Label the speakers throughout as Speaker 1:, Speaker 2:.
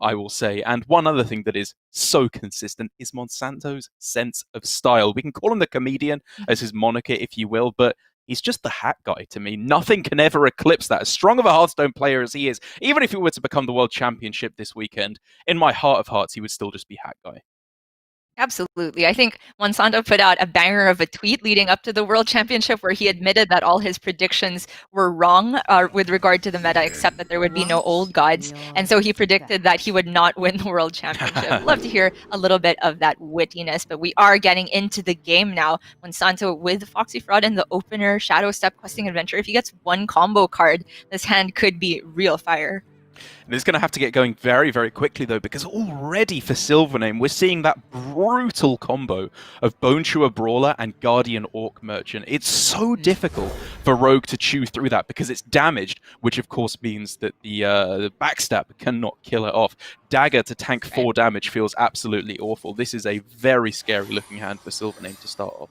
Speaker 1: I will say. And one other thing that is so consistent is Monsanto's sense of style. We can call him the comedian as his moniker, if you will, but he's just the hat guy to me. Nothing can ever eclipse that. As strong of a Hearthstone player as he is, even if he were to become the World Championship this weekend, in my heart of hearts, he would still just be hat guy.
Speaker 2: Absolutely. I think Monsanto put out a banger of a tweet leading up to the World Championship where he admitted that all his predictions were wrong with regard to the meta, except that there would be no old gods. And so he predicted that he would not win the World Championship. Love to hear a little bit of that wittiness, but we are getting into the game now. Monsanto with Foxy Fraud in the opener, Shadow Step, Questing Adventure. If he gets one combo card, this hand could be real fire.
Speaker 1: And it's going to have to get going very, very quickly, though, because already for SilverName, we're seeing that brutal combo of Bone Chewer Brawler and Guardian Orc Merchant. It's so difficult for Rogue to chew through that because it's damaged, which of course means that the backstab cannot kill it off. Dagger to tank 4 damage feels absolutely awful. This is a very scary-looking hand for SilverName to start off.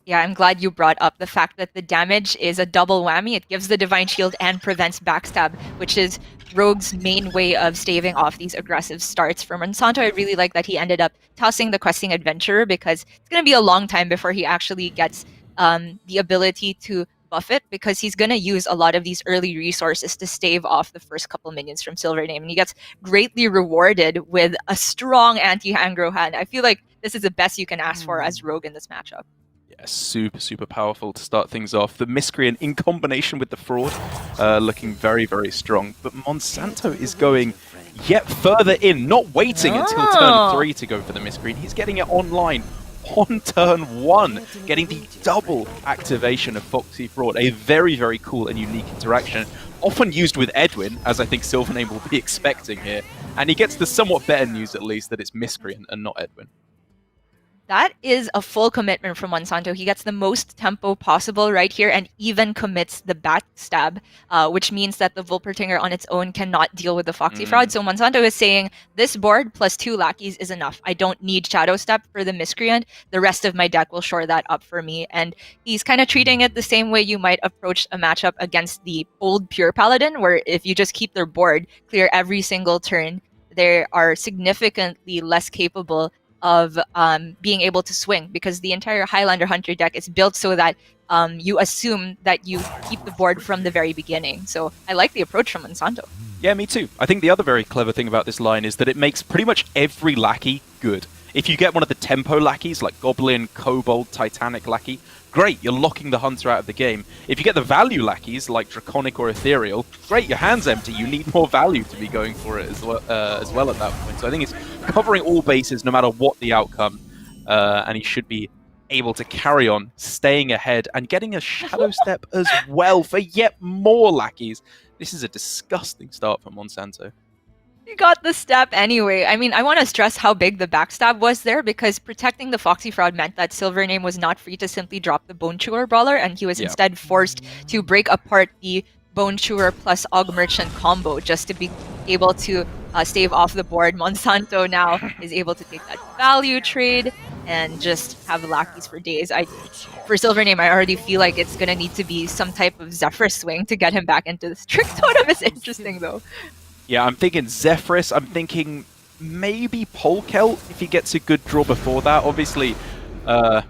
Speaker 2: Yeah, I'm glad you brought up the fact that the damage is a double whammy. It gives the Divine Shield and prevents backstab, which is Rogue's main way of staving off these aggressive starts. For Monsanto, I really like that he ended up tossing the Questing Adventurer because it's going to be a long time before he actually gets the ability to buff it, because he's going to use a lot of these early resources to stave off the first couple minions from SilverName, and he gets greatly rewarded with a strong anti-aggro hand. I feel like this is the best you can ask for as Rogue in this matchup.
Speaker 1: Super, super powerful to start things off. The Miscreant in combination with the Fraud looking very, very strong. But Monsanto is going yet further in, not waiting until turn 3 to go for the Miscreant. He's getting it online on turn 1, getting the double activation of Foxy Fraud. A very, very cool and unique interaction, often used with Edwin, as I think SilverName will be expecting here. And he gets the somewhat better news, at least, that it's Miscreant and not Edwin.
Speaker 2: That is a full commitment from Monsanto. He gets the most tempo possible right here and even commits the backstab, which means that the Vulpertinger on its own cannot deal with the Foxy Fraud. So Monsanto is saying, this board plus 2 lackeys is enough. I don't need Shadow Step for the Miscreant. The rest of my deck will shore that up for me. And he's kind of treating it the same way you might approach a matchup against the old Pure Paladin, where if you just keep their board clear every single turn, they are significantly less capable of being able to swing, because the entire Highlander Hunter deck is built so that you assume that you keep the board from the very beginning. So I like the approach from Monsanto.
Speaker 1: Yeah, me too. I think the other very clever thing about this line is that it makes pretty much every lackey good. If you get one of the tempo lackeys, like Goblin, Kobold, Titanic lackey, great, you're locking the Hunter out of the game. If you get the value lackeys, like Draconic or Ethereal, great, your hand's empty, you need more value to be going for it as well at that point. So I think it's covering all bases no matter what the outcome, and he should be able to carry on, staying ahead, and getting a Shadow Step as well for yet more lackeys. This is a disgusting start for Monsanto.
Speaker 2: He got the step anyway. I mean, I want to stress how big the backstab was there, because protecting the Foxy Fraud meant that SilverName was not free to simply drop the Bone Chewer Brawler, and he was instead forced to break apart the Bone Chewer plus Og Merchant combo just to be able to stave off the board. Monsanto now is able to take that value trade and just have lackeys for days. For SilverName, I already feel like it's going to need to be some type of Zephyr swing to get him back into this. Trick Totem is interesting, though.
Speaker 1: Yeah, I'm thinking Zephyrus. I'm thinking maybe Polkelt if he gets a good draw before that. Obviously, okay,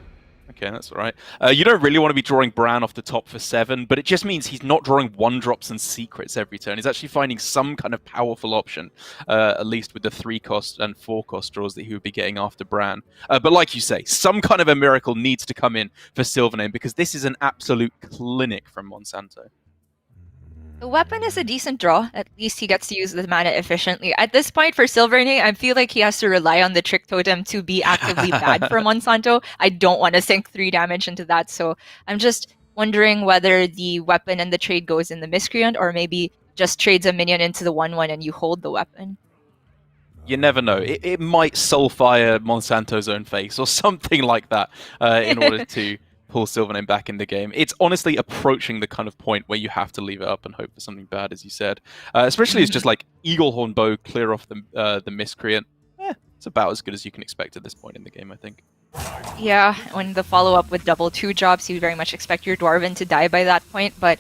Speaker 1: that's all right. You don't really want to be drawing Bran off the top for 7, but it just means he's not drawing 1-drops and secrets every turn. He's actually finding some kind of powerful option, at least with the 3-cost and 4-cost draws that he would be getting after Bran. But like you say, some kind of a miracle needs to come in for SilverName, because this is an absolute clinic from Monsanto.
Speaker 2: The weapon is a decent draw. At least he gets to use the mana efficiently. At this point for SilverName, I feel like he has to rely on the Trick Totem to be actively bad for Monsanto. I don't want to sink 3 damage into that, so I'm just wondering whether the weapon and the trade goes in the Miscreant, or maybe just trades a minion into the 1/1 and you hold the weapon.
Speaker 1: You never know. It might Soulfire Monsanto's own face or something like that in order to pull SilverName back in the game. It's honestly approaching the kind of point where you have to leave it up and hope for something bad, as you said. Especially it's just like Eaglehorn Bow, clear off the Miscreant. It's about as good as you can expect at this point in the game, I think.
Speaker 2: Yeah, when the follow-up with double 2-drops, you very much expect your Dwarven to die by that point, but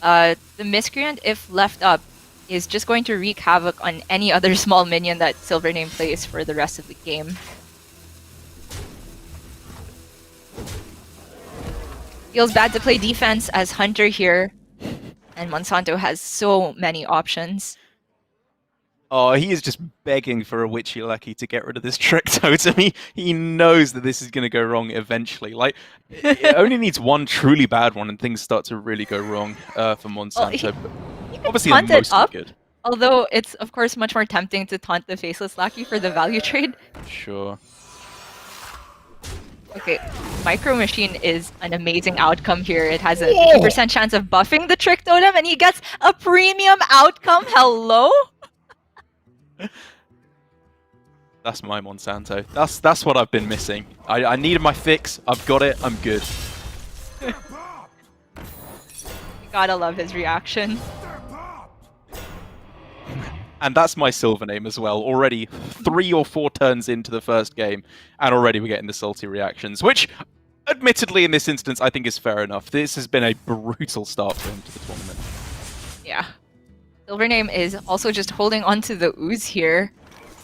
Speaker 2: the Miscreant, if left up, is just going to wreak havoc on any other small minion that SilverName plays for the rest of the game. Feels bad to play defense as Hunter here, and Monsanto has so many options.
Speaker 1: Oh, he is just begging for a Witchy Lucky to get rid of this trick totem. He knows that this is going to go wrong eventually. Like, it only needs one truly bad one and things start to really go wrong for Monsanto.
Speaker 2: Well,
Speaker 1: but obviously,
Speaker 2: taunt it
Speaker 1: most
Speaker 2: up,
Speaker 1: good.
Speaker 2: Although it's, of course, much more tempting to taunt the Faceless Lackey for the value trade.
Speaker 1: Sure.
Speaker 2: Okay, Micro Machine is an amazing outcome here. It has a 50% chance of buffing the Trick Totem, and he gets a premium outcome. Hello?
Speaker 1: That's my Monsanto. That's what I've been missing. I needed my fix. I've got it. I'm good.
Speaker 2: You gotta love his reaction.
Speaker 1: And that's my SilverName as well. Already 3 or 4 turns into the first game, and already we're getting the salty reactions, which, admittedly, in this instance, I think is fair enough. This has been a brutal start for him to the tournament.
Speaker 2: Yeah. SilverName is also just holding onto the ooze here.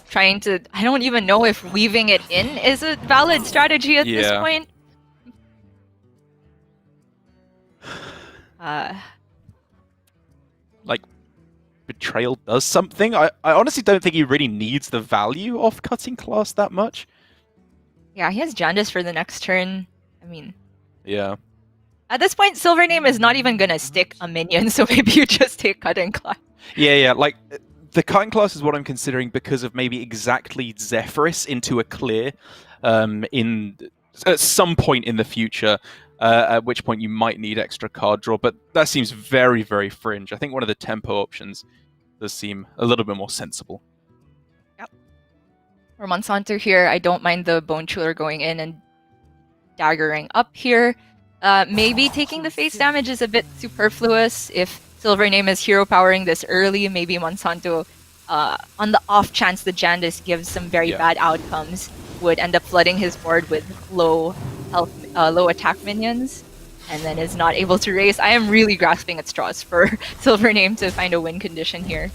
Speaker 2: Trying to... I don't even know if weaving it in is a valid strategy at this point.
Speaker 1: Like, Betrayal does something. I honestly don't think he really needs the value of cutting class that much.
Speaker 2: Yeah, he has Jandice for the next turn. I mean...
Speaker 1: Yeah.
Speaker 2: At this point, SilverName is not even gonna stick a minion, so maybe you just take Cutting Class.
Speaker 1: Yeah, like, the Cutting Class is what I'm considering because of maybe exactly Zephyrus into a clear at some point in the future, at which point you might need extra card draw, but that seems very, very fringe. I think one of the tempo options does seem a little bit more sensible.
Speaker 2: Yep. For Monsanto here, I don't mind the Bone Chiller going in and daggering up here. Maybe taking the face damage is a bit superfluous. If SilverName is hero powering this early, maybe Monsanto, on the off chance the Jandice gives some very bad outcomes, would end up flooding his board with low health, low attack minions, and then is not able to race. I am really grasping at straws for SilverName to find a win condition here.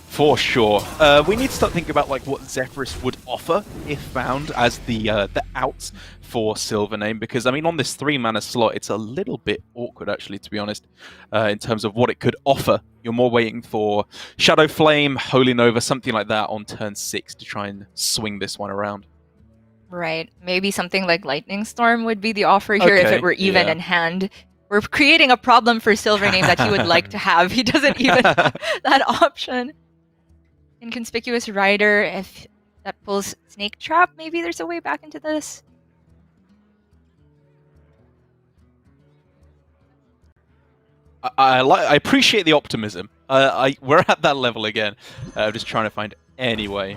Speaker 1: For sure. We need to start thinking about like what Zephyrus would offer if found as the outs for SilverName, because I mean on this 3-mana slot it's a little bit awkward actually, to be honest, in terms of what it could offer. You're more waiting for Shadow Flame, Holy Nova, something like that on turn 6 to try and swing this one around.
Speaker 2: Right. Maybe something like Lightning Storm would be the offer here if it were even in hand. We're creating a problem for SilverName that he would like to have. He doesn't even have that option. Inconspicuous Rider, if that pulls Snake Trap, maybe there's a way back into this.
Speaker 1: I appreciate the optimism. We're at that level again. Just trying to find any way.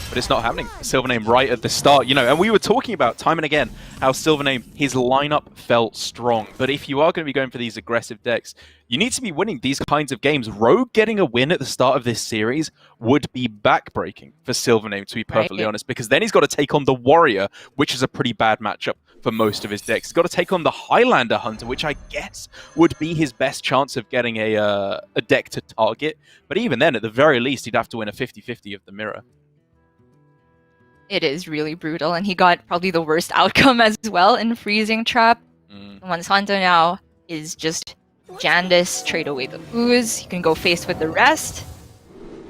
Speaker 1: But it's not happening. SilverName right at the start, you know, and we were talking about time and again how SilverName, his lineup felt strong. But if you are going to be going for these aggressive decks, you need to be winning these kinds of games. Rogue getting a win at the start of this series would be backbreaking for SilverName, to be perfectly honest, because then he's got to take on the Warrior, which is a pretty bad matchup for most of his decks. He's got to take on the Highlander Hunter, which I guess would be his best chance of getting a deck to target. But even then, at the very least, he'd have to win a 50-50 of the mirror.
Speaker 2: It is really brutal, and he got probably the worst outcome as well in Freezing Trap. Monsanto now is just Jandice, trade away the ooze, he can go face with the rest,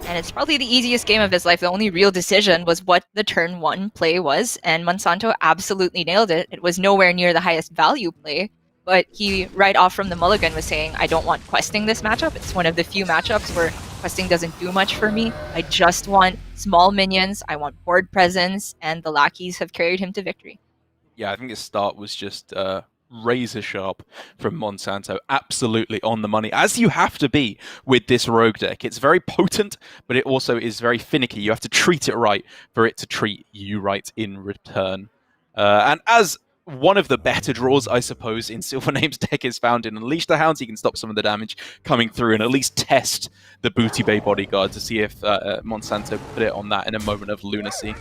Speaker 2: and it's probably the easiest game of his life. The only real decision was what the turn 1 play was, and Monsanto absolutely nailed it. It was nowhere near the highest value play, but he, right off from the mulligan, was saying, I don't want questing this matchup. It's one of the few matchups where questing doesn't do much for me. I just want small minions, I want board presence, and the lackeys have carried him to victory. Yeah,
Speaker 1: I think his start was just razor sharp from Monsanto. Absolutely on the money, as you have to be with this rogue deck. It's very potent, but it also is very finicky. You have to treat it right for it to treat you right in return. And as one of the better draws, I suppose, in SilverName's deck is found in Unleash the Hounds. He can stop some of the damage coming through and at least test the Booty Bay Bodyguard to see if Monsanto put it on that in a moment of lunacy.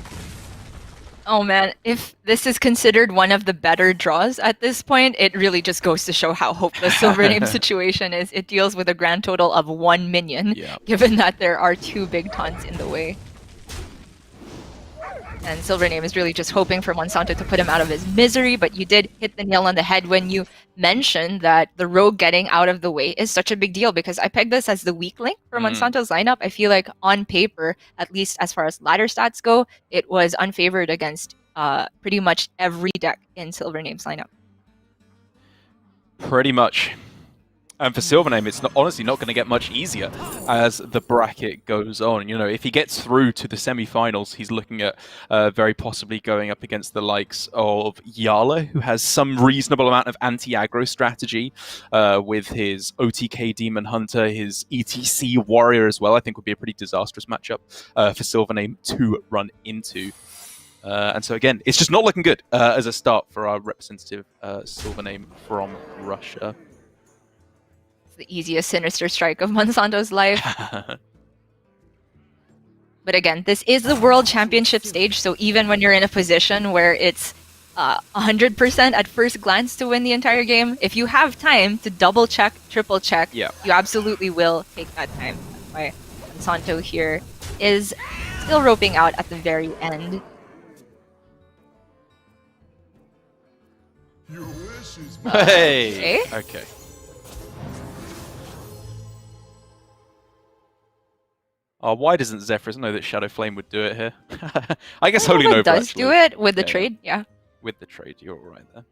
Speaker 2: Oh man, if this is considered one of the better draws at this point, it really just goes to show how hopeless SilverName's situation is. It deals with a grand total of 1 minion,
Speaker 1: Yeah.
Speaker 2: given that there are 2 big taunts in the way. And SilverName is really just hoping for Monsanto to put him out of his misery, but you did hit the nail on the head when you mentioned that the rogue getting out of the way is such a big deal, because I pegged this as the weak link for Monsanto's lineup. I feel like on paper, at least as far as ladder stats go, it was unfavored against pretty much every deck in SilverName's lineup.
Speaker 1: Pretty much. And for SilverName, it's honestly not going to get much easier as the bracket goes on. You know, if he gets through to the semi-finals, he's looking at very possibly going up against the likes of Yala, who has some reasonable amount of anti-aggro strategy with his OTK Demon Hunter, his ETC Warrior as well. I think would be a pretty disastrous matchup for SilverName to run into. And so again, it's just not looking good as a start for our representative SilverName from Russia.
Speaker 2: The easiest Sinister Strike of Monsanto's life. But again, this is the World Championship stage, so even when you're in a position where it's 100% at first glance to win the entire game, if you have time to double check, triple check, you absolutely will take that time. That's why Monsanto here is still roping out at the very end.
Speaker 1: Hey! Okay. Why doesn't Zephyrus know that Shadow Flame would do it here? I guess Holy Nova
Speaker 2: does do it with the trade, yeah.
Speaker 1: With the trade, you're all right there.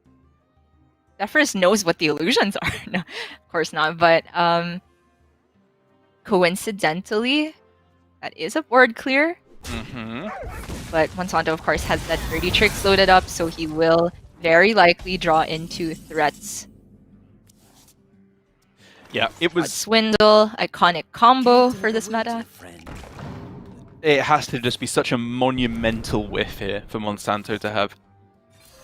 Speaker 2: Zephyrus knows what the illusions are. No, of course not, but coincidentally, that is a board clear. But Monsanto, of course, has that Dirty Tricks loaded up, so he will very likely draw into threats.
Speaker 1: Yeah, it was
Speaker 2: Swindle, iconic combo for this meta.
Speaker 1: It has to just be such a monumental whiff here for Monsanto to have,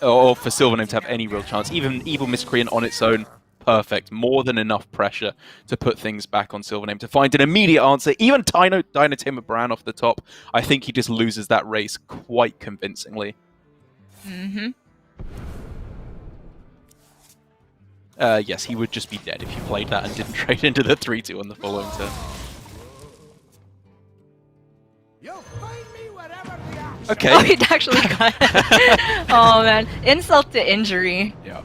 Speaker 1: or for SilverName to have any real chance. Even Evil Miscreant on its own, perfect. More than enough pressure to put things back on SilverName to find an immediate answer. Even Dynatema Bran off the top, I think he just loses that race quite convincingly. Yes, he would just be dead if you played that and didn't trade into the 3-2 on the following turn. Okay.
Speaker 2: Oh, he actually got it. Oh man, insult to injury.
Speaker 1: Yeah.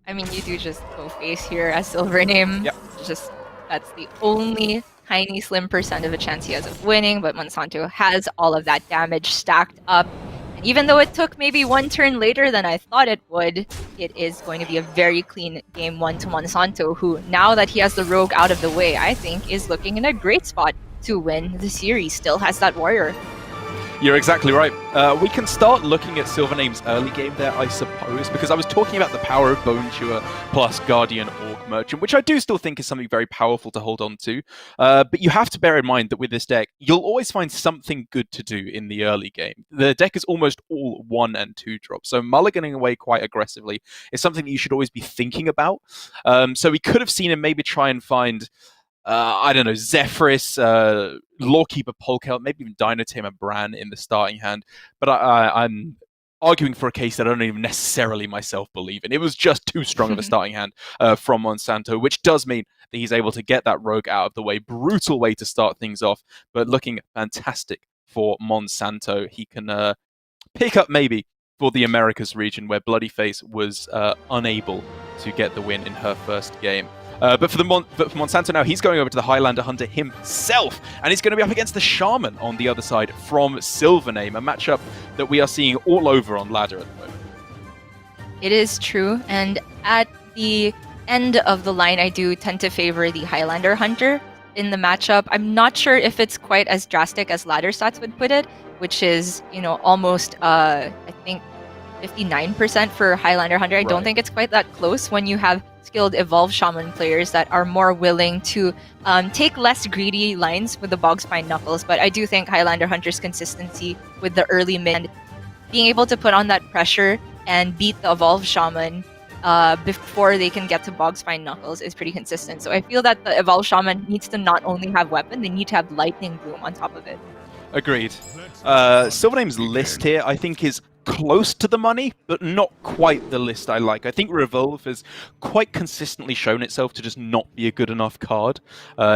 Speaker 2: I mean, you do just go face here as SilverName.
Speaker 1: Yep.
Speaker 2: Just that's the only tiny slim % of a chance he has of winning, but Monsanto has all of that damage stacked up. And even though it took maybe one turn later than I thought it would, it is going to be a very clean game 1 to Monsanto, who, now that he has the rogue out of the way, I think is looking in a great spot to win the series. Still has that warrior.
Speaker 1: You're exactly right. We can start looking at SilverName's early game there, I suppose, because I was talking about the power of Bone Chewer plus Guardian Orc Merchant, which I do still think is something very powerful to hold on to. But you have to bear in mind that with this deck, you'll always find something good to do in the early game. The deck is almost all 1 and 2 drops, so mulliganing away quite aggressively is something that you should always be thinking about. So we could have seen him maybe try and find I don't know, Zephyrus, Lawkeeper Polkel, maybe even Dynatema Bran in the starting hand. But I'm arguing for a case that I don't even necessarily myself believe in. It was just too strong of a starting hand from Monsanto, which does mean that he's able to get that rogue out of the way. Brutal way to start things off, but looking fantastic for Monsanto. He can pick up maybe for the Americas region, where Bloodyface was unable to get the win in her first game. But for Monsanto now, he's going over to the Highlander Hunter himself, and he's going to be up against the Shaman on the other side from SilverName, a matchup that we are seeing all over on ladder at the moment.
Speaker 2: It is true, and at the end of the line, I do tend to favor the Highlander Hunter in the matchup. I'm not sure if it's quite as drastic as ladder stats would put it, which is, you know, almost, I think, 59% for Highlander Hunter. I don't think it's quite that close when you have skilled Evolve Shaman players that are more willing to take less greedy lines with the Bogspine Knuckles. But I do think Highlander Hunter's consistency with the early mid, being able to put on that pressure and beat the Evolve Shaman before they can get to Bogspine Knuckles is pretty consistent. So I feel that the Evolve Shaman needs to not only have weapon, they need to have Lightning Boom on top of it.
Speaker 1: Agreed. SilverName's list here, I think, is close to the money, but not quite the list I like. I think Revolve has quite consistently shown itself to just not be a good enough card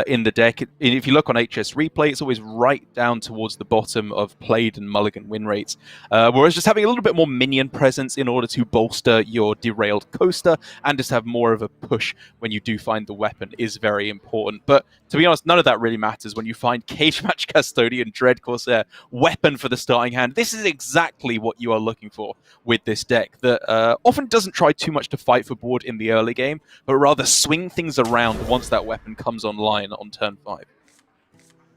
Speaker 1: in the deck. If you look on HS Replay, it's always right down towards the bottom of played and mulligan win rates. Whereas just having a little bit more minion presence in order to bolster your derailed coaster and just have more of a push when you do find the weapon is very important. But to be honest, none of that really matters when you find Cage Match Custodian, Dread Corsair, weapon for the starting hand. This is exactly what you are looking for with this deck that often doesn't try too much to fight for board in the early game, but rather swing things around once that weapon comes online on turn 5.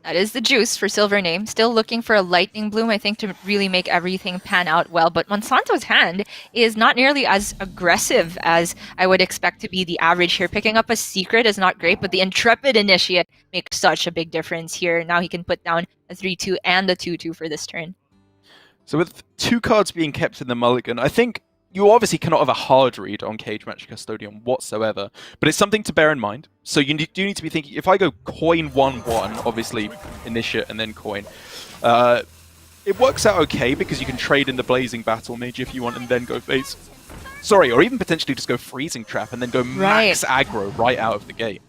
Speaker 2: That is the juice for SilverName. Still looking for a Lightning Bloom, I think, to really make everything pan out well. But Monsanto's hand is not nearly as aggressive as I would expect to be the average here. Picking up a Secret is not great, but the Intrepid Initiate makes such a big difference here. Now he can put down a 3-2 and a 2-2 for this turn.
Speaker 1: So with 2 cards being kept in the mulligan, I think you obviously cannot have a hard read on Cage Match Custodian whatsoever, but it's something to bear in mind. So you do need to be thinking, if I go coin 1-1, obviously initiate and then coin, it works out okay because you can trade in the Blazing Battle Mage if you want and then go face. Sorry, or even potentially just go Freezing Trap and then go max aggro right out of the gate.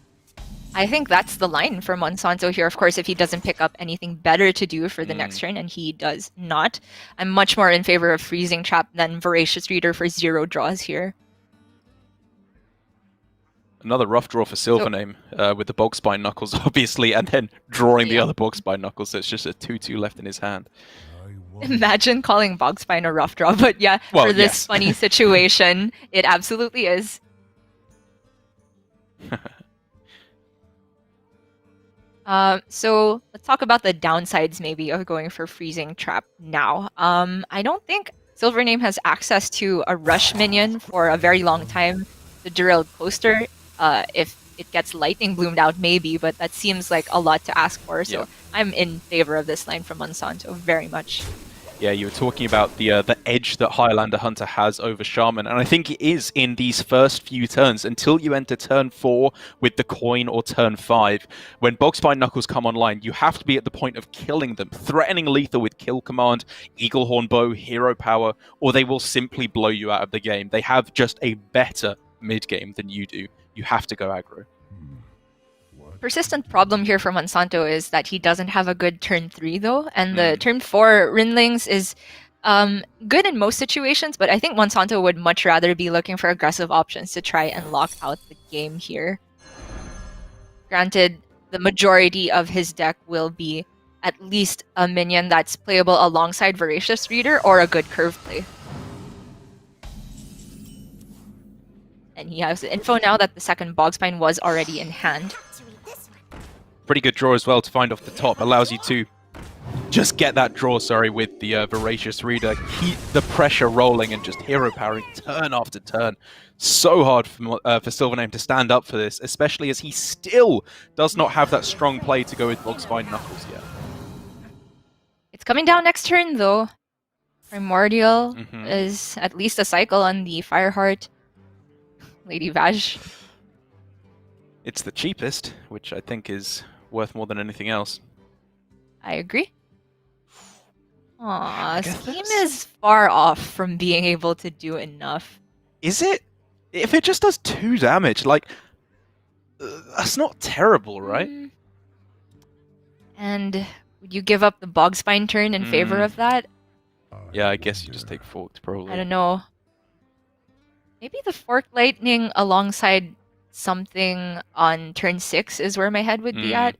Speaker 2: I think that's the line for Monsanto here. Of course, if he doesn't pick up anything better to do for the next turn, and he does not, I'm much more in favor of Freezing Trap than Voracious Reader for 0 draws here.
Speaker 1: Another rough draw for SilverName with the Bog Spine Knuckles, obviously, and then drawing the other Bog Spine Knuckles, so it's just a 2-2 left in his hand.
Speaker 2: Imagine calling Bog Spine a rough draw, but yeah, well, for this funny situation, it absolutely is. So let's talk about the downsides maybe of going for Freezing Trap now. I don't think SilverName has access to a rush minion for a very long time. The Derailed Coaster, if it gets Lightning Bloomed out, maybe, but that seems like a lot to ask for. So I'm in favor of this line from Monsanto very much.
Speaker 1: Yeah, you were talking about the edge that Highlander Hunter has over Shaman, and I think it is in these first few turns until you enter turn 4 with the coin or turn 5. When Bogspine Knuckles come online, you have to be at the point of killing them, threatening lethal with Kill Command, Eaglehorn Bow, Hero Power, or they will simply blow you out of the game. They have just a better mid-game than you do. You have to go aggro.
Speaker 2: Persistent problem here for Monsanto is that he doesn't have a good turn 3 though, and the turn 4 Rinlings is good in most situations, but I think Monsanto would much rather be looking for aggressive options to try and lock out the game here. Granted, the majority of his deck will be at least a minion that's playable alongside Voracious Reader or a good curve play. And he has the info now that the second Bogspine was already in hand.
Speaker 1: Pretty good draw as well to find off the top. Allows you to just get that draw, with the Voracious Reader. Keep the pressure rolling and just hero powering turn after turn. So hard for SilverName to stand up for this, especially as he still does not have that strong play to go with Bogspine Knuckles yet.
Speaker 2: It's coming down next turn though. Primordial is at least a cycle on the Fireheart. Lady Vaj.
Speaker 1: It's the cheapest, which I think is worth more than anything else.
Speaker 2: I agree. Aww, Scheme is far off from being able to do enough.
Speaker 1: Is it? If it just does 2 damage, that's not terrible, right?
Speaker 2: And would you give up the Bogspine turn in favor of that?
Speaker 1: Yeah, I guess you just take Forked, probably.
Speaker 2: I don't know. Maybe the Forked Lightning alongside something on turn 6 is where my head would be at.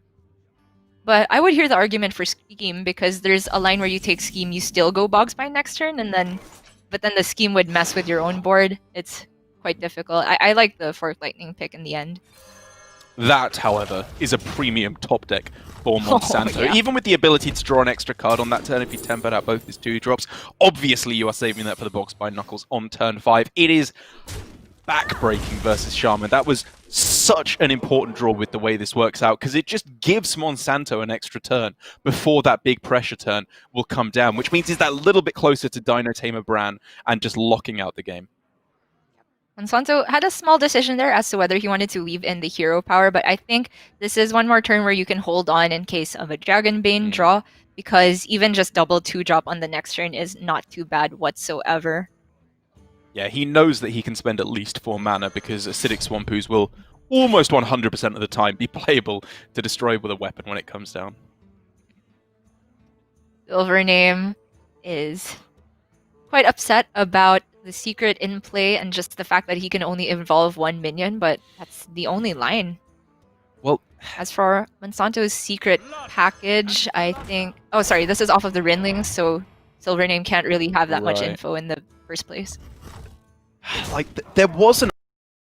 Speaker 2: But I would hear the argument for Scheme because there's a line where you take Scheme, you still go Bogspine next turn, but then the Scheme would mess with your own board. It's quite difficult. I like the Forked Lightning pick in the end.
Speaker 1: That, however, is a premium top deck for Monsanto. Even with the ability to draw an extra card on that turn if you tempered out both his 2-drops. Obviously, you are saving that for the Bogspine Knuckles on turn 5. It is backbreaking versus Shaman. That was such an important draw with the way this works out, because it just gives Monsanto an extra turn before that big pressure turn will come down, which means he's that little bit closer to Dino Tamer Bran and just locking out the game.
Speaker 2: Monsanto had a small decision there as to whether he wanted to leave in the hero power, but I think this is one more turn where you can hold on in case of a Dragonbane draw, because even just double 2-drop on the next turn is not too bad whatsoever.
Speaker 1: Yeah, he knows that he can spend at least 4 mana because Acidic Swampoos will almost 100% of the time be playable to destroy with a weapon when it comes down.
Speaker 2: SilverName is quite upset about the secret in play and just the fact that he can only evolve 1 minion, but that's the only line.
Speaker 1: Well,
Speaker 2: as for Monsanto's secret package, I think... Oh, sorry, this is off of the Rinlings, so SilverName can't really have that much info in the first place.
Speaker 1: Like, there wasn't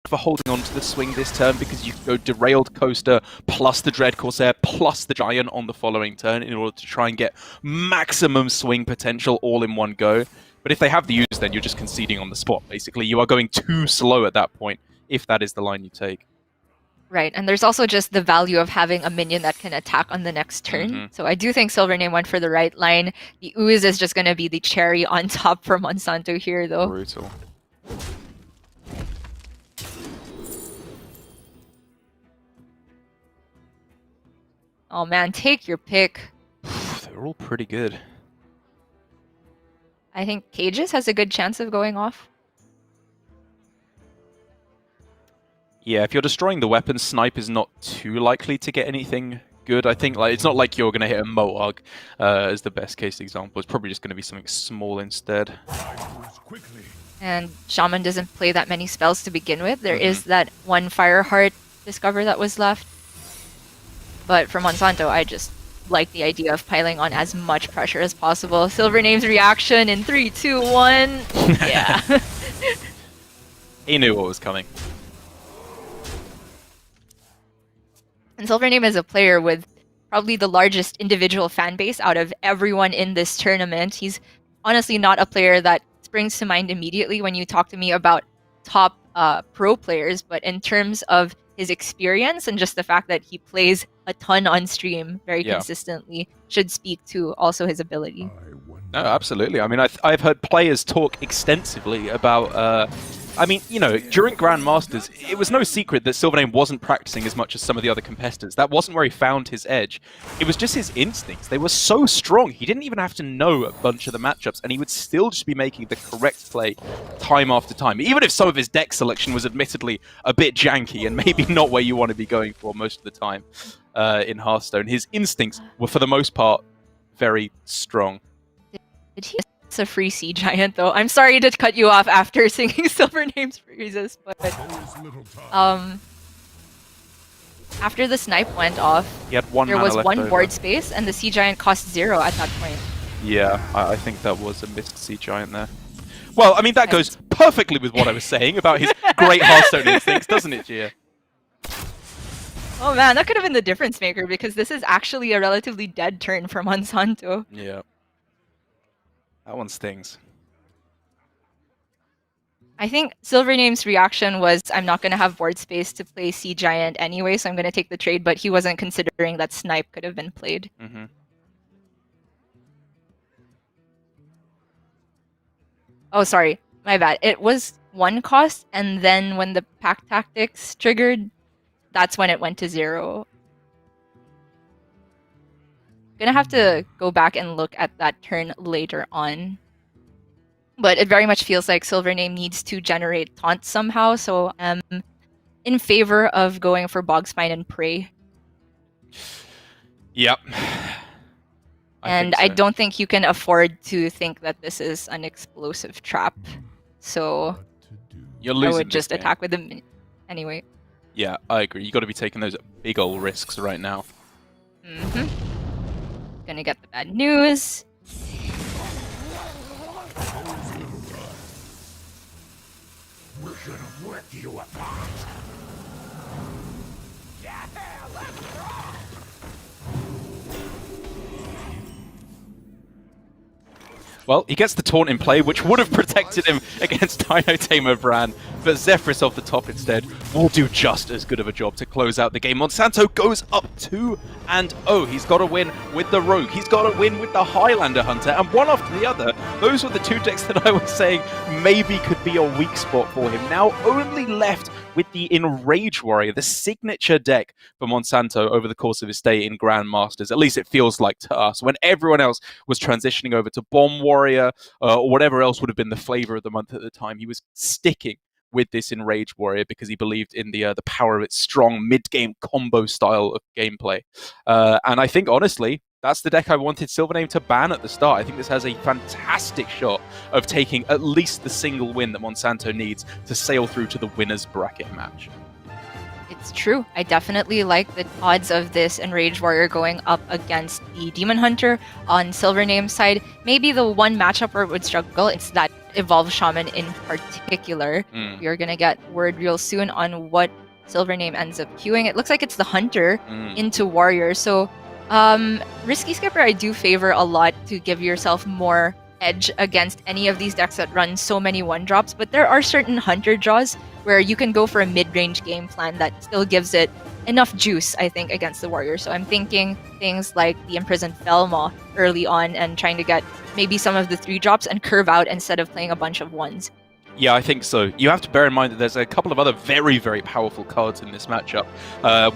Speaker 1: for holding on to the swing this turn because you go Derailed Coaster plus the Dread Corsair plus the Giant on the following turn in order to try and get maximum swing potential all in one go. But if they have the use, then you're just conceding on the spot, basically. You are going too slow at that point, if that is the line you take.
Speaker 2: Right, and there's also just the value of having a minion that can attack on the next turn. So I do think SilverName went for the right line. The Ooze is just going to be the cherry on top for Monsanto here, though.
Speaker 1: Brutal.
Speaker 2: Oh man, take your pick.
Speaker 1: They're all pretty good.
Speaker 2: I think Cages has a good chance of going off.
Speaker 1: Yeah, if you're destroying the weapon, Snipe is not too likely to get anything good. I think it's not like you're going to hit a Moog as the best case example. It's probably just going to be something small instead.
Speaker 2: And Shaman doesn't play that many spells to begin with. There is that one Fireheart Discover that was left. But for Monsanto, I just like the idea of piling on as much pressure as possible. SilverName's reaction in 3, 2, 1. Yeah.
Speaker 1: He knew what was coming.
Speaker 2: And SilverName is a player with probably the largest individual fan base out of everyone in this tournament. He's honestly not a player that springs to mind immediately when you talk to me about top pro players, but in terms of his experience and just the fact that he plays a ton on stream very consistently should speak to also his ability.
Speaker 1: No, absolutely. I mean, I've heard players talk extensively about... I mean, you know, during Grandmasters, it was no secret that SilverName wasn't practicing as much as some of the other competitors. That wasn't where he found his edge. It was just his instincts. They were so strong. He didn't even have to know a bunch of the matchups, and he would still just be making the correct play time after time. Even if some of his deck selection was admittedly a bit janky and maybe not where you want to be going for most of the time in Hearthstone, his instincts were, for the most part, very strong.
Speaker 2: Did he miss a free Sea Giant, though? I'm sorry to cut you off after singing SilverName's praises, but after the snipe went off,
Speaker 1: he had one
Speaker 2: there was one
Speaker 1: over.
Speaker 2: board space, and the Sea Giant cost 0 at that point.
Speaker 1: Yeah, I think that was a missed Sea Giant there. Well, I mean, that goes perfectly with what I was saying about his great Hearthstone instincts, doesn't it, Gia?
Speaker 2: Oh man, that could have been the difference maker, because this is actually a relatively dead turn for Monsanto.
Speaker 1: Yeah. That one stings.
Speaker 2: I think SilverName's reaction was, I'm not going to have board space to play Sea Giant anyway, so I'm going to take the trade, but he wasn't considering that Snipe could have been played. Oh, sorry. My bad. It was 1 cost, and then when the Pack Tactics triggered, that's when it went to 0. Gonna have to go back and look at that turn later on. But it very much feels like SilverName needs to generate taunt somehow, so I'm in favor of going for Bogspine and Prey.
Speaker 1: Yep.
Speaker 2: I don't think you can afford to think that this is an explosive trap. So
Speaker 1: You're losing
Speaker 2: I would just
Speaker 1: this game.
Speaker 2: attack with them anyway.
Speaker 1: Yeah, I agree. You got to be taking those big old risks right now.
Speaker 2: Gonna get the bad news.
Speaker 3: We're gonna rip you apart.
Speaker 1: Well, he gets the taunt in play, which would have protected him against Dino Tamer Bran, but Zephyrus off the top instead will do just as good of a job to close out the game. Monsanto goes up 2-0. He's got to win with the Rogue. He's got to win with the Highlander Hunter, and one after the other. Those were the two decks that I was saying maybe could be a weak spot for him. Now only left with the Enrage Warrior, the signature deck for Monsanto over the course of his stay in Grandmasters. At least it feels like to us. When everyone else was transitioning over to Bomb Warrior or whatever else would have been the flavor of the month at the time, he was sticking with this Enrage Warrior because he believed in the power of its strong mid-game combo style of gameplay. And I think, honestly, that's the deck I wanted SilverName to ban at the start. I think this has a fantastic shot of taking at least the single win that Monsanto needs to sail through to the winner's bracket match.
Speaker 2: It's true. I definitely like the odds of this Enraged Warrior going up against the Demon Hunter on SilverName's side. Maybe the one matchup where it would struggle, it's that Evolved Shaman in particular. You're going to get word real soon on what SilverName ends up queuing. It looks like it's the Hunter into Warrior. So Risky Skipper, I do favor a lot to give yourself more edge against any of these decks that run so many one-drops, but there are certain Hunter draws where you can go for a mid-range game plan that still gives it enough juice, I think, against the Warrior. So I'm thinking things like the Imprisoned Felmaw early on and trying to get maybe some of the 3-drops and curve out instead of playing a bunch of 1s.
Speaker 1: Yeah, I think so. You have to bear in mind that there's a couple of other very, very powerful cards in this matchup.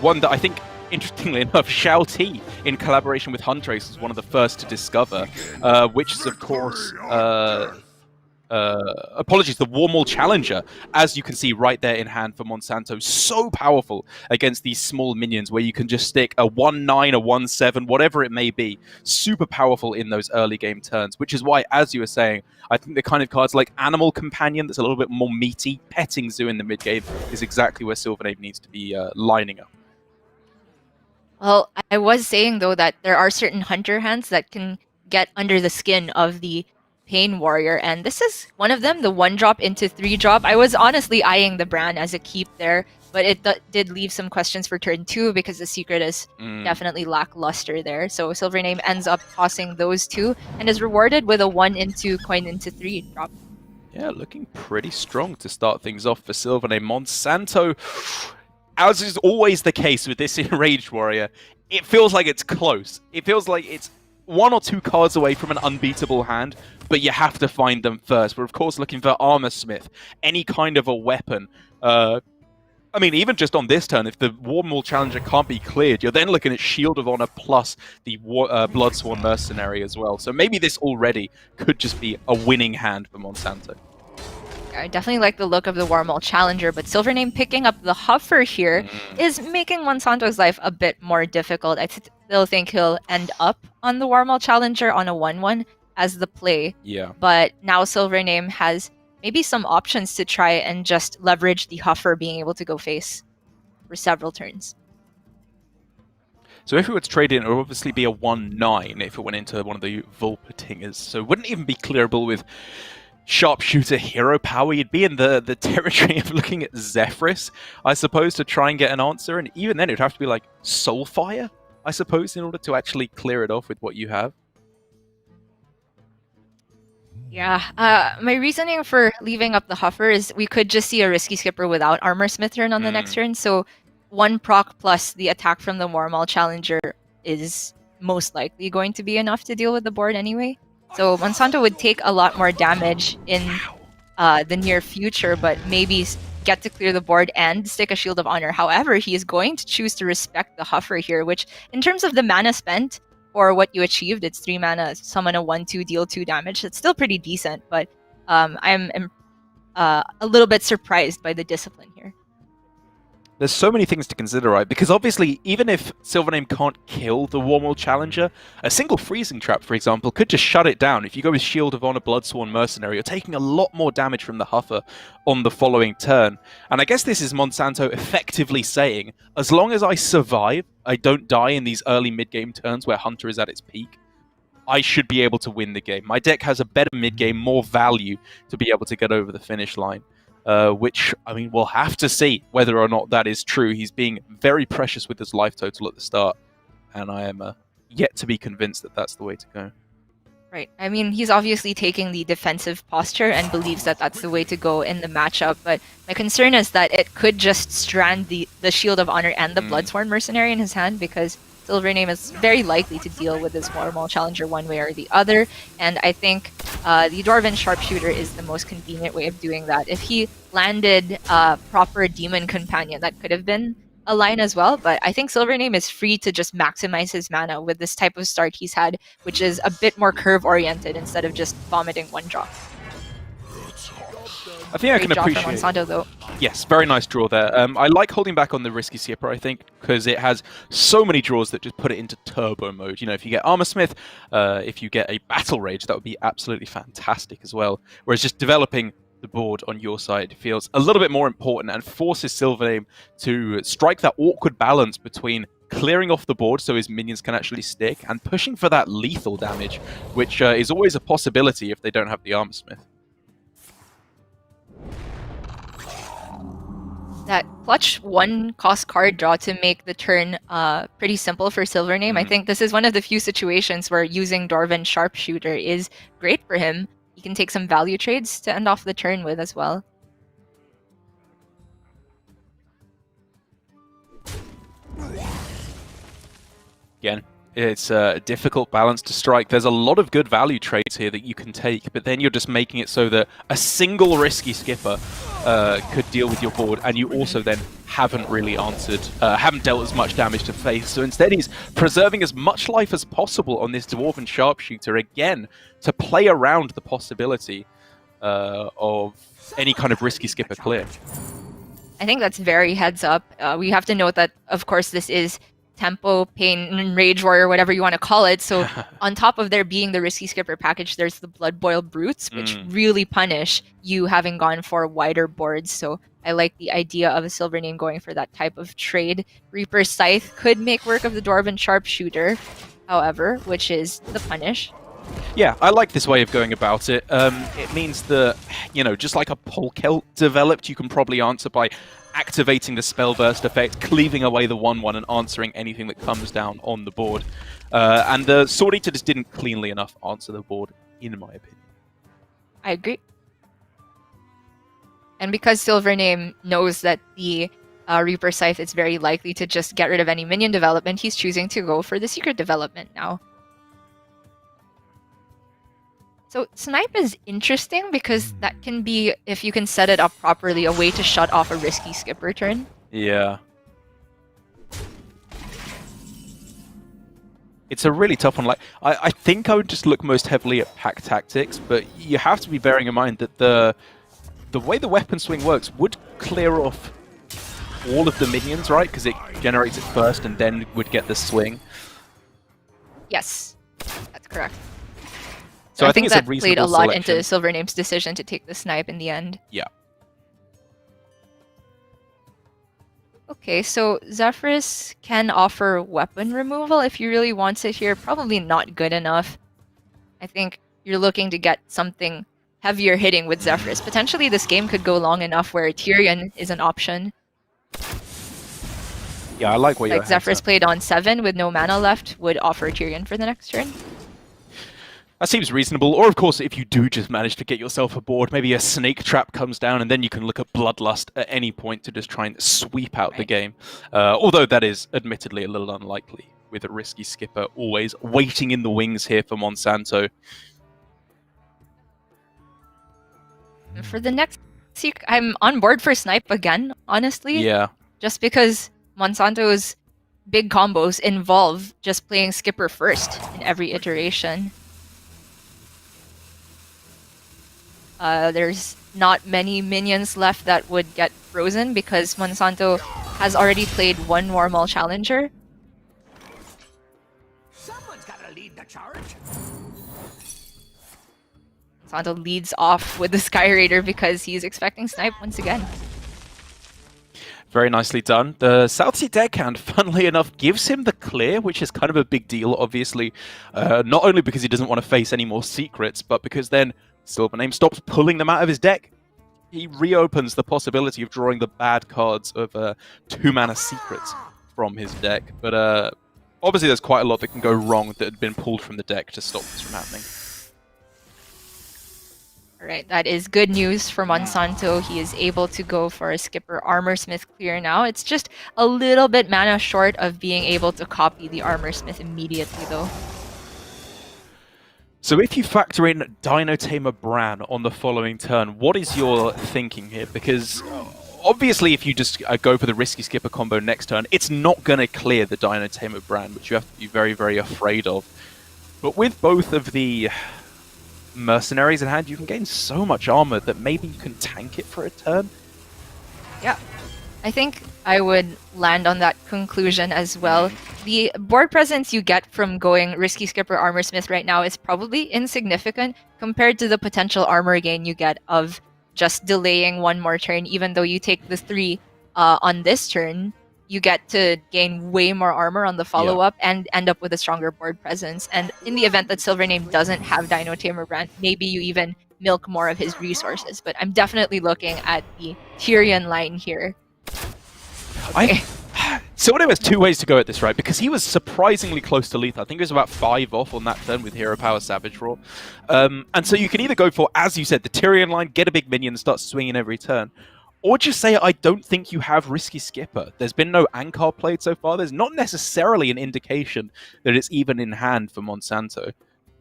Speaker 1: One that I think, interestingly enough, Shao T, in collaboration with Huntrace, was one of the first to discover, which is, of course, the Warmaul Challenger, as you can see right there in hand for Monsanto. So powerful against these small minions where you can just stick a 1-9, a 1-7, whatever it may be. Super powerful in those early game turns, which is why, as you were saying, I think the kind of cards like Animal Companion that's a little bit more meaty, Petting Zoo in the mid game, is exactly where SilverName needs to be lining up.
Speaker 2: Well, I was saying, though, that there are certain Hunter hands that can get under the skin of the Pain Warrior, and this is one of them, the 1-drop into 3-drop. I was honestly eyeing the Bran as a keep there, but it did leave some questions for turn 2 because the secret is definitely lackluster there. So SilverName ends up tossing those two and is rewarded with a 1 into coin into 3 drop.
Speaker 1: Yeah, looking pretty strong to start things off for SilverName. Monsanto, as is always the case with this Enraged Warrior, it feels like it's close. It feels like it's 1 or 2 cards away from an unbeatable hand, but you have to find them first. We're, of course, looking for Armor Smith, any kind of a weapon. I mean, even just on this turn, if the Warmaul Challenger can't be cleared, you're then looking at Shield of Honor plus the Bloodsworn Mercenary as well. So maybe this already could just be a winning hand for Monsanto.
Speaker 2: I definitely like the look of the Warmaul Challenger, but SilverName picking up the Huffer here is making Monsanto's life a bit more difficult. I still think he'll end up on the Warmaul Challenger on a 1-1 as the play.
Speaker 1: Yeah.
Speaker 2: But now SilverName has maybe some options to try and just leverage the Huffer being able to go face for several turns.
Speaker 1: So if it were to trade in, it would obviously be a 1-9 if it went into one of the Vulpetingers. So it wouldn't even be clearable with Sharpshooter hero power. You'd be in the territory of looking at Zephyrus, I suppose, to try and get an answer. And even then, it would have to be like Soulfire, I suppose, in order to actually clear it off with what you have.
Speaker 2: Yeah, my reasoning for leaving up the Huffer is we could just see a Risky Skipper without Armor Smith turn on the next turn. So 1 proc plus the attack from the Warmaul Challenger is most likely going to be enough to deal with the board anyway. So Monsanto would take a lot more damage in the near future, but maybe get to clear the board and stick a Shield of Honor. However, he is going to choose to respect the Huffer here, which in terms of the mana spent or what you achieved, it's 3 mana, summon a 1-2, deal 2 damage. It's still pretty decent, but I'm a little bit surprised by the discipline here.
Speaker 1: There's so many things to consider, right? Because obviously, even if SilverName can't kill the Warmaul Challenger, a single Freezing Trap, for example, could just shut it down. If you go with Shield of Honor, Bloodsworn Mercenary, you're taking a lot more damage from the Huffer on the following turn. And I guess this is Monsanto effectively saying, as long as I survive, I don't die in these early mid-game turns where Hunter is at its peak, I should be able to win the game. My deck has a better mid-game, more value to be able to get over the finish line. Which, I mean, we'll have to see whether or not that is true. He's being very precious with his life total at the start, and I am yet to be convinced that that's the way to go.
Speaker 2: Right. I mean, he's obviously taking the defensive posture and believes that that's the way to go in the matchup. But my concern is that it could just strand the Shield of Honor and the Bloodsworn Mercenary in his hand, because SilverName is very likely to deal with this normal challenger one way or the other. And I think the Dwarven Sharpshooter is the most convenient way of doing that. If he landed a proper Demon Companion, that could have been a line as well, but I think SilverName is free to just maximize his mana with this type of start he's had, which is a bit more curve-oriented instead of just vomiting one drop.
Speaker 1: I think I
Speaker 2: Great
Speaker 1: can
Speaker 2: draw
Speaker 1: appreciate.
Speaker 2: from Monsanto, though.
Speaker 1: Yes, very nice draw there. I like holding back on the risky skipper, I think, because it has so many draws that just put it into turbo mode. You know, if you get Armor Smith, if you get a Battle Rage, that would be absolutely fantastic as well. Whereas just developing the board on your side feels a little bit more important and forces SilverName to strike that awkward balance between clearing off the board so his minions can actually stick and pushing for that lethal damage, which is always a possibility if they don't have the Armor Smith.
Speaker 2: That clutch one cost card draw to make the turn pretty simple for SilverName. I think this is one of the few situations where using Dwarven Sharpshooter is great for him. He can take some value trades to end off the turn with as well.
Speaker 1: Again, it's a difficult balance to strike. There's a lot of good value trades here that you can take, but then you're just making it so that a single risky skipper could deal with your board, and you also then haven't really answered, haven't dealt as much damage to face. So instead he's preserving as much life as possible on this Dwarven Sharpshooter, again, to play around the possibility of any kind of risky skipper clear.
Speaker 2: I think that's very heads up. We have to note that, of course, this is Tempo, Pain, Rage Warrior, whatever you want to call it. So on top of there being the Risky Skipper package, there's the Blood Boil Brutes, which really punish you having gone for wider boards. So I like the idea of a SilverName going for that type of trade. Reaper's Scythe could make work of the Dwarven Sharpshooter, however, which is the punish.
Speaker 1: Yeah, I like this way of going about it. It means that, you know, just like a Polkelt developed, you can probably answer by activating the Spellburst effect, cleaving away the 1/1 and answering anything that comes down on the board. And the Sword Eater just didn't cleanly enough answer the board, in my opinion.
Speaker 2: I agree. And because SilverName knows that the Reaper Scythe is very likely to just get rid of any minion development, he's choosing to go for the secret development now. So Snipe is interesting because that can be, if you can set it up properly, a way to shut off a risky skipper turn.
Speaker 1: Yeah. It's a really tough one. Like, I think I would just look most heavily at pack tactics, but you have to be bearing in mind that the way the weapon swing works would clear off all of the minions, right? Because it generates it first and then would get the swing.
Speaker 2: Yes, that's correct.
Speaker 1: So I think it's
Speaker 2: that
Speaker 1: a reasonable
Speaker 2: played a lot
Speaker 1: selection.
Speaker 2: into SilverName's decision to take the snipe in the end.
Speaker 1: Yeah.
Speaker 2: Okay, so Zephyrus can offer weapon removal if you really want it here. Probably not good enough. I think you're looking to get something heavier hitting with Zephyrus. Potentially this game could go long enough where Tyrion is an option.
Speaker 1: Yeah, I like what you're
Speaker 2: Like Zephyrus played on 7 with no mana left would offer Tyrion for the next turn.
Speaker 1: That seems reasonable. Or, of course, if you do just manage to get yourself aboard, maybe a snake trap comes down, and then you can look at Bloodlust at any point to just try and sweep out the game. Although that is admittedly a little unlikely, with a risky skipper always waiting in the wings here for Monsanto.
Speaker 2: For the next seek, I'm on board for Snipe again, honestly.
Speaker 1: Yeah.
Speaker 2: Just because Monsanto's big combos involve just playing Skipper first in every iteration. There's not many minions left that would get frozen because Monsanto has already played one normal challenger.
Speaker 3: Someone's gotta lead the charge.
Speaker 2: Monsanto leads off with the Sky Raider because he's expecting Snipe once again.
Speaker 1: Very nicely done. The South Sea Deckhand, funnily enough, gives him the clear, which is kind of a big deal, obviously. Not only because he doesn't want to face any more secrets, but because then SilverName stops pulling them out of his deck. He reopens the possibility of drawing the bad cards of 2-mana secrets from his deck. But obviously there's quite a lot that can go wrong that had been pulled from the deck to stop this from happening.
Speaker 2: Alright, that is good news for Monsanto. He is able to go for a Skipper Armorsmith clear now. It's just a little bit mana short of being able to copy the Armorsmith immediately, though.
Speaker 1: So if you factor in Dino Tamer Bran on the following turn, what is your thinking here? Because obviously if you just go for the risky skipper combo next turn, it's not going to clear the Dino Tamer Bran, which you have to be very, very afraid of. But with both of the mercenaries in hand, you can gain so much armor that maybe you can tank it for a turn.
Speaker 2: Yeah, I think I would land on that conclusion as well. The board presence you get from going Risky Skipper Armorsmith right now is probably insignificant compared to the potential armor gain you get of just delaying one more turn. Even though you take the 3 on this turn, you get to gain way more armor on the follow-up and end up with a stronger board presence. And in the event that SilverName doesn't have Dino Tamer Brand, maybe you even milk more of his resources. But I'm definitely looking at the Tyrion line here. Okay.
Speaker 1: SilverName has 2 ways to go at this, right? Because he was surprisingly close to lethal. I think it was about 5 off on that turn with Hero Power Savage Roar. And so you can either go for, as you said, the Tyrion line, get a big minion and start swinging every turn. Or just say, I don't think you have Risky Skipper. There's been no Ankar played so far. There's not necessarily an indication that it's even in hand for Monsanto.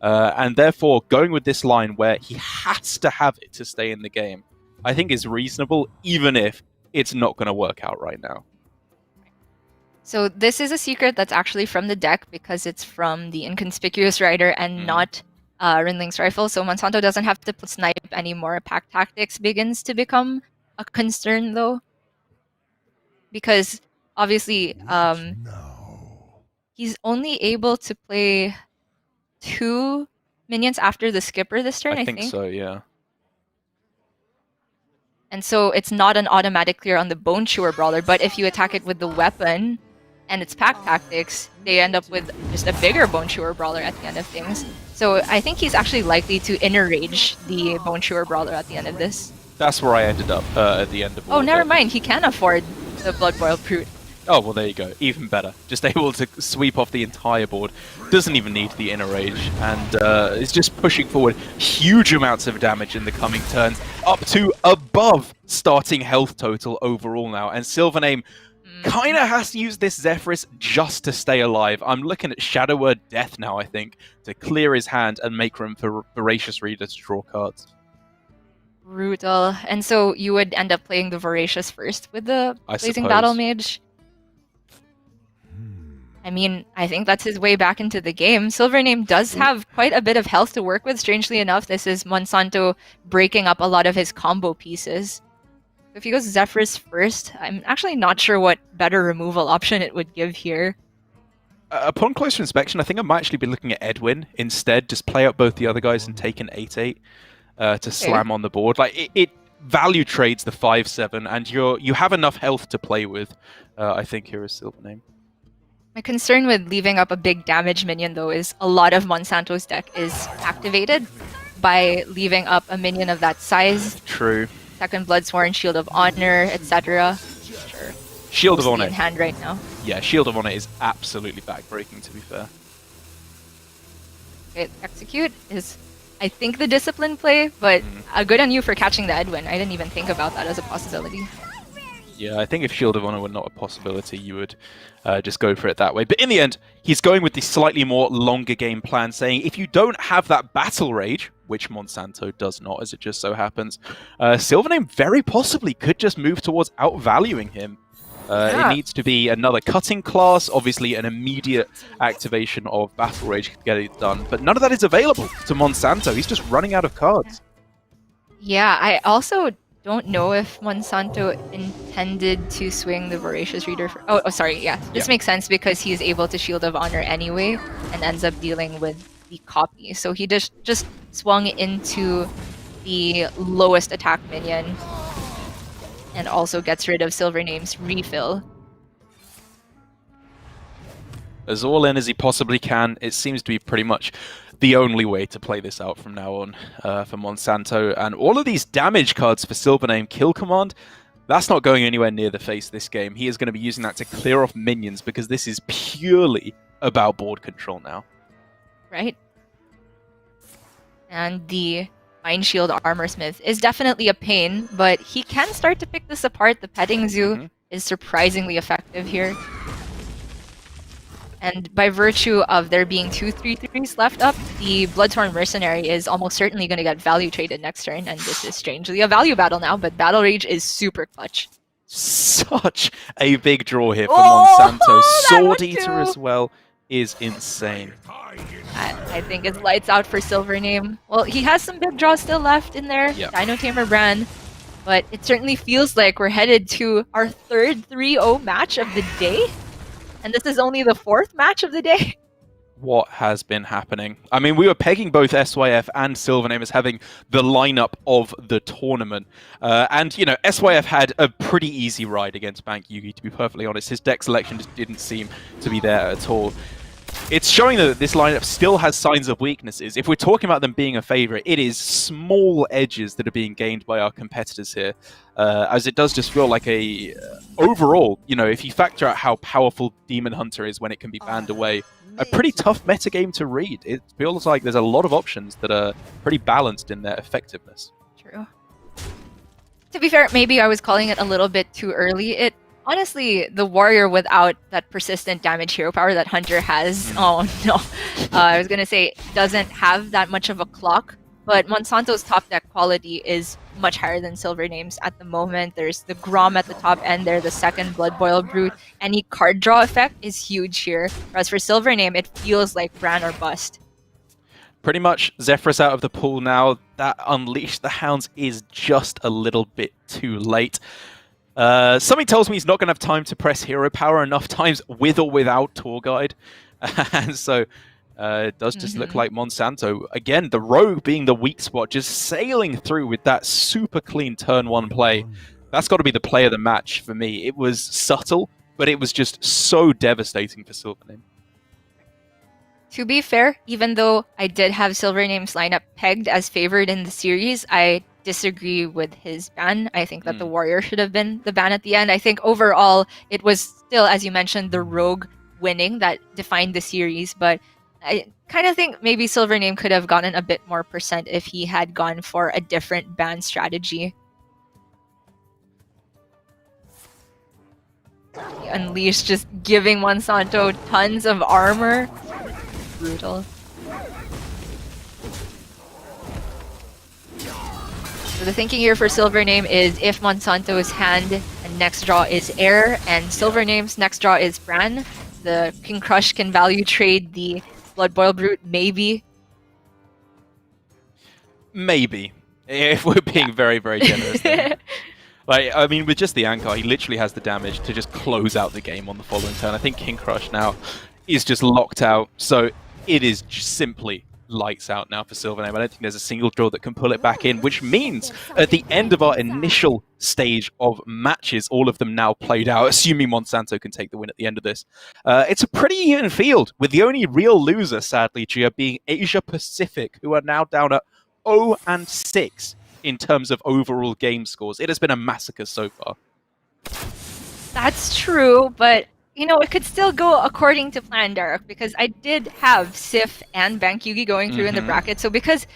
Speaker 1: And therefore, going with this line where he has to have it to stay in the game, I think is reasonable, even if it's not going to work out right now.
Speaker 2: So this is a secret that's actually from the deck because it's from the Inconspicuous Rider and not Rinling's Rifle. So Monsanto doesn't have to snipe anymore. Pack Tactics begins to become a concern, though. Because, obviously, he's only able to play 2 minions after the Skipper this turn, I think.
Speaker 1: I think so, yeah.
Speaker 2: And so it's not an automatic clear on the Bone Chewer Brawler, but if you attack it with the weapon and it's Pack Tactics, they end up with just a bigger Bone Chewer Brawler at the end of things. So I think he's actually likely to Inner Rage the Bone Chewer Brawler at the end of this.
Speaker 1: That's where I ended up at the end of all
Speaker 2: Oh, never
Speaker 1: of it.
Speaker 2: mind. He can afford the Blood Boiled Brute.
Speaker 1: Oh, well, there you go. Even better. Just able to sweep off the entire board. Doesn't even need the Inner Rage. And is just pushing forward huge amounts of damage in the coming turns. Up to above starting health total overall now. And SilverName kind of has to use this Zephyrus just to stay alive. I'm looking at Shadow Word Death now, I think, to clear his hand and make room for Voracious Reader to draw cards.
Speaker 2: Brutal. And so you would end up playing the Voracious first with the Blazing Battle Mage. I mean, I think that's his way back into the game. SilverName does have quite a bit of health to work with. Strangely enough, this is Monsanto breaking up a lot of his combo pieces. If he goes Zephyrus first, I'm actually not sure what better removal option it would give here.
Speaker 1: Upon closer inspection, I think I might actually be looking at Edwin instead. Just play out both the other guys and take an 8-8 to slam on the board. Like it value trades the 5-7, and you have enough health to play with. I think here is SilverName.
Speaker 2: My concern with leaving up a big damage minion, though, is a lot of Monsanto's deck is activated by leaving up a minion of that size.
Speaker 1: True.
Speaker 2: Second Bloodsworn, Shield of Honor, etc. Sure.
Speaker 1: Shield of Honor
Speaker 2: in hand right now.
Speaker 1: Yeah, Shield of Honor is absolutely backbreaking, to be fair.
Speaker 2: Okay, Execute is, I think, the discipline play, but good on you for catching the Edwin. I didn't even think about that as a possibility.
Speaker 1: Yeah, I think if Shield of Honor were not a possibility, you would just go for it that way. But in the end, he's going with the slightly more longer game plan, saying if you don't have that Battle Rage, which Monsanto does not, as it just so happens, SilverName very possibly could just move towards outvaluing him. It needs to be another cutting class, obviously an immediate activation of Battle Rage to get it done, but none of that is available to Monsanto. He's just running out of cards.
Speaker 2: Yeah, I also don't know if Monsanto intended to swing the Voracious Reader for... Oh, sorry, yeah. This makes sense because he's able to Shield of Honor anyway and ends up dealing with the copy. So he just swung into the lowest attack minion and also gets rid of SilverName's refill.
Speaker 1: As all in as he possibly can, it seems to be pretty much the only way to play this out from now on for Monsanto. And all of these damage cards for SilverName, Kill Command, that's not going anywhere near the face this game. He is going to be using that to clear off minions because this is purely about board control now.
Speaker 2: Right? And the Mind Shield Armorsmith is definitely a pain, but he can start to pick this apart. The Petting Zoo is surprisingly effective here. And by virtue of there being 2 3/3s left up, the Bloodthorn Mercenary is almost certainly going to get value traded next turn, and this is strangely a value battle now, but Battle Rage is super clutch.
Speaker 1: Such a big draw here for Monsanto. Sword Eater
Speaker 2: too.
Speaker 1: as well is insane.
Speaker 2: I think it's lights out for SilverName. Well, he has some big draws still left in there.
Speaker 1: Yep.
Speaker 2: Dino Tamer Bran. But it certainly feels like we're headed to our third 3-0 match of the day. And this is only the fourth match of the day.
Speaker 1: What has been happening? I mean, we were pegging both SYF and SilverName as having the lineup of the tournament. And, you know, SYF had a pretty easy ride against Bank Yugi, to be perfectly honest. His deck selection just didn't seem to be there at all. It's showing that this lineup still has signs of weaknesses. If we're talking about them being a favorite, it is small edges that are being gained by our competitors here, as it does just feel like overall, you know, if you factor out how powerful Demon Hunter is when it can be banned away, a pretty tough meta game to read. It feels like there's a lot of options that are pretty balanced in their effectiveness.
Speaker 2: True. To be fair, maybe I was calling it a little bit too early. Honestly, the Warrior without that persistent damage hero power that Hunter has, oh no, I was gonna say doesn't have that much of a clock, but Monsanto's top deck quality is much higher than SilverName's at the moment. There's the Grom at the top end there, the second Blood Boil Brute. Any card draw effect is huge here, whereas for SilverName, it feels like Bran or bust.
Speaker 1: Pretty much Zephyrus out of the pool now. That Unleash the Hounds is just a little bit too late. Something tells me he's not going to have time to press hero power enough times with or without Tour Guide. And so it does just look like Monsanto, again, the rogue being the weak spot, just sailing through with that super clean turn 1 play. That's got to be the play of the match for me. It was subtle, but it was just so devastating for SilverName.
Speaker 2: To be fair, even though I did have SilverName's lineup pegged as favored in the series, I disagree with his ban. I think that the Warrior should have been the ban at the end. I think overall, it was still, as you mentioned, the Rogue winning that defined the series, but I kind of think maybe SilverName could have gotten a bit more percent if he had gone for a different ban strategy. Unleash just giving Monsanto tons of armor. Brutal. So the thinking here for SilverName is if Monsanto's hand and next draw is Air, and SilverName's next draw is Bran, the King Crush can value trade the Blood Boil Brute, maybe.
Speaker 1: Maybe. If we're being very, very generous there. Like, I mean, with just the Ankar, he literally has the damage to just close out the game on the following turn. I think King Crush now is just locked out, so it is just simply lights out now for SilverName. I don't think there's a single draw that can pull it back in, which means at the end of our initial stage of matches, all of them now played out, assuming Monsanto can take the win at the end of this. It's a pretty even field, with the only real loser, sadly, Gia, being Asia Pacific, who are now down at 0-6 in terms of overall game scores. It has been a massacre so far.
Speaker 2: That's true, but you know, it could still go according to plan, Derek, because I did have Sif and Bank Yugi going through in the bracket. So because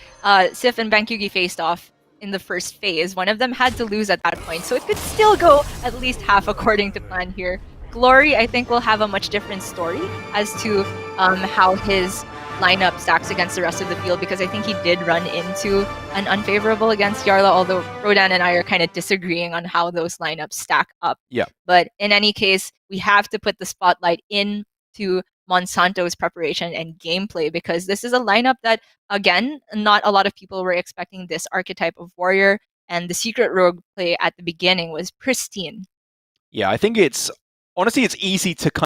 Speaker 2: Sif and Bank Yugi faced off in the first phase, one of them had to lose at that point. So it could still go at least half according to plan here. Glory, I think, will have a much different story as to how his lineup stacks against the rest of the field, because I think he did run into an unfavorable against Yarla, although Rodan and I are kind of disagreeing on how those lineups stack up.
Speaker 1: Yeah.
Speaker 2: But in any case, we have to put the spotlight into Monsanto's preparation and gameplay, because this is a lineup that, again, not a lot of people were expecting this archetype of warrior, and the Secret Rogue play at the beginning was pristine.
Speaker 1: Yeah, I think it's, honestly, it's easy to